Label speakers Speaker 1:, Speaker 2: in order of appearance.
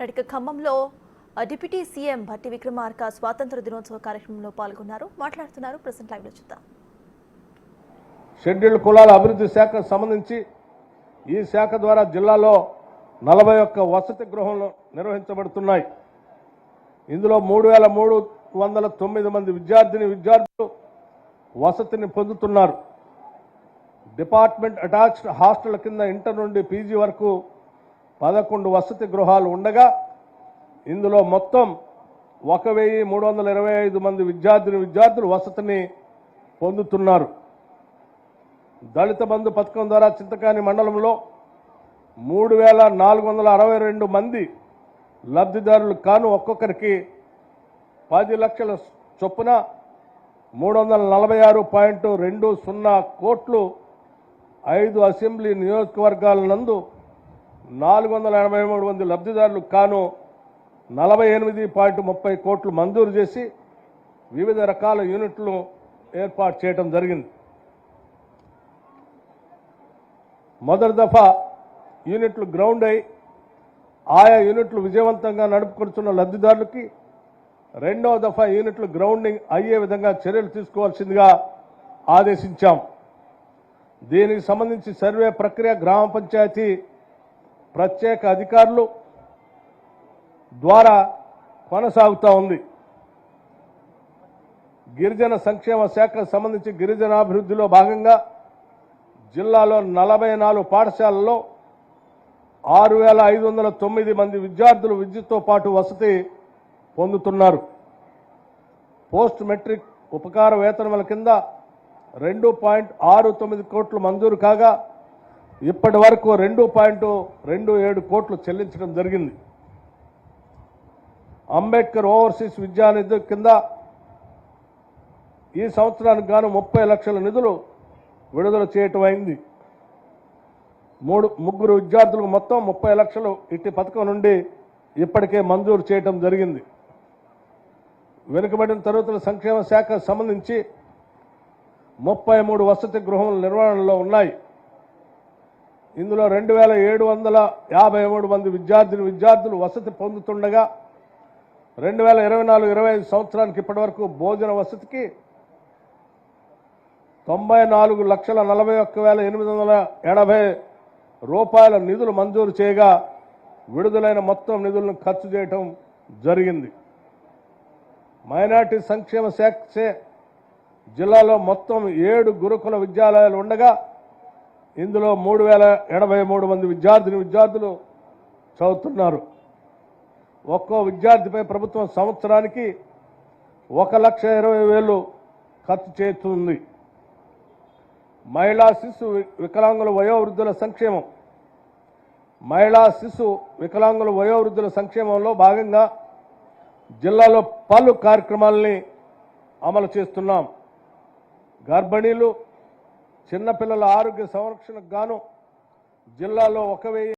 Speaker 1: ఇక ఖమ్మంలో deputy CM Bhatti Vikramarka స్వాతంత్ర దినోత్సవ కార్యక్రమంలో పాల్గొన్నారు. మాట్లాడుతున్నారు. ప్రెసెంట్ లైవ్ లో చూద్దాం.
Speaker 2: షెడ్యూల్డ్ కులాల అభివృద్ధి శాఖకు సంబంధించి ఈ శాఖ ద్వారా జిల్లాలో 41 వసతి గృహాలు నిర్వహించబడుతున్నాయి. ఇందులో 3309 మంది విద్యార్థులు వసతిని పొందుతున్నారు. డిపార్ట్మెంట్ అటాచ్డ్ హాస్టల్ కింద ఇంటర్ నుండి పీజీ వరకు 11 వసతి గృహాలు ఉండగా ఇందులో మొత్తం 1325 మంది విద్యార్థులు వసతిని పొందుతున్నారు. దళిత బంధు పథకం ద్వారా చింతకాని మండలంలో 3462 మంది లబ్ధిదారులు కాను ఒక్కొక్కరికి 10 లక్షల చొప్పున 346.20 కోట్లు 5 అసెంబ్లీ నియోజకవర్గాల నందు 483 మంది లబ్ధిదారులు కాను 48.30 కోట్లు మంజూరు చేసి వివిధ రకాల యూనిట్లు ఏర్పాటు చేయడం జరిగింది. మొదటి దఫా యూనిట్లు గ్రౌండ్ అయి ఆయా యూనిట్లు విజయవంతంగా నడుపుకొస్తున్న లబ్ధిదారులకి రెండవ దఫా యూనిట్లు గ్రౌండింగ్ అయ్యే విధంగా చర్యలు తీసుకోవాల్సిందిగా ఆదేశించాం. దీనికి సంబంధించి సర్వే ప్రక్రియ గ్రామ పంచాయతీ ప్రత్యేక అధికారులు ద్వారా కొనసాగుతూ ఉంది. గిరిజన సంక్షేమ శాఖకు సంబంధించి గిరిజనాభివృద్ధిలో భాగంగా జిల్లాలో 44 పాఠశాలల్లో 6509 మంది విద్యార్థులు విద్యుత్తో పాటు వసతి పొందుతున్నారు. పోస్ట్ మెట్రిక్ ఉపకార వేతనముల కింద 2.69 కోట్లు మంజూరు కాగా ఇప్పటి వరకు 2.27 కోట్లు చెల్లించడం జరిగింది. అంబేద్కర్ ఓవర్సీస్ విద్యానిధి కింద ఈ సంవత్సరానికి గాను 30 లక్షల నిధులు విడుదల చేయటం అయింది. ముగ్గురు విద్యార్థులకు మొత్తం 30 లక్షలు ఇట్టి పథకం నుండి ఇప్పటికే మంజూరు చేయటం జరిగింది. వెనుకబడిన తరగతుల సంక్షేమ శాఖకు సంబంధించి 33 వసతి గృహముల నిర్వహణలో ఉన్నాయి. ఇందులో 2753 మంది విద్యార్థులు వసతి పొందుతుండగా 2024-25 సంవత్సరానికి ఇప్పటి వరకు భోజన వసతికి 94,41,880 రూపాయల నిధులు మంజూరు చేయగా విడుదలైన మొత్తం నిధులను ఖర్చు చేయటం జరిగింది. మైనార్టీ సంక్షేమ శాఖ జిల్లాలో మొత్తం 7 గురుకుల విద్యాలయాలు ఉండగా ఇందులో 3083 మంది విద్యార్థులు చదువుతున్నారు. ఒక్కో విద్యార్థిపై ప్రభుత్వం సంవత్సరానికి 1,20,000 ఖర్చు చేస్తుంది. మహిళా శిశు వికలాంగుల వయోవృద్ధుల సంక్షేమంలో భాగంగా జిల్లాలో పలు కార్యక్రమాలని అమలు చేస్తున్నాం. గర్భిణీలు చిన్నపిల్లల ఆరోగ్య సంరక్షణకు గాను జిల్లాలో 1,000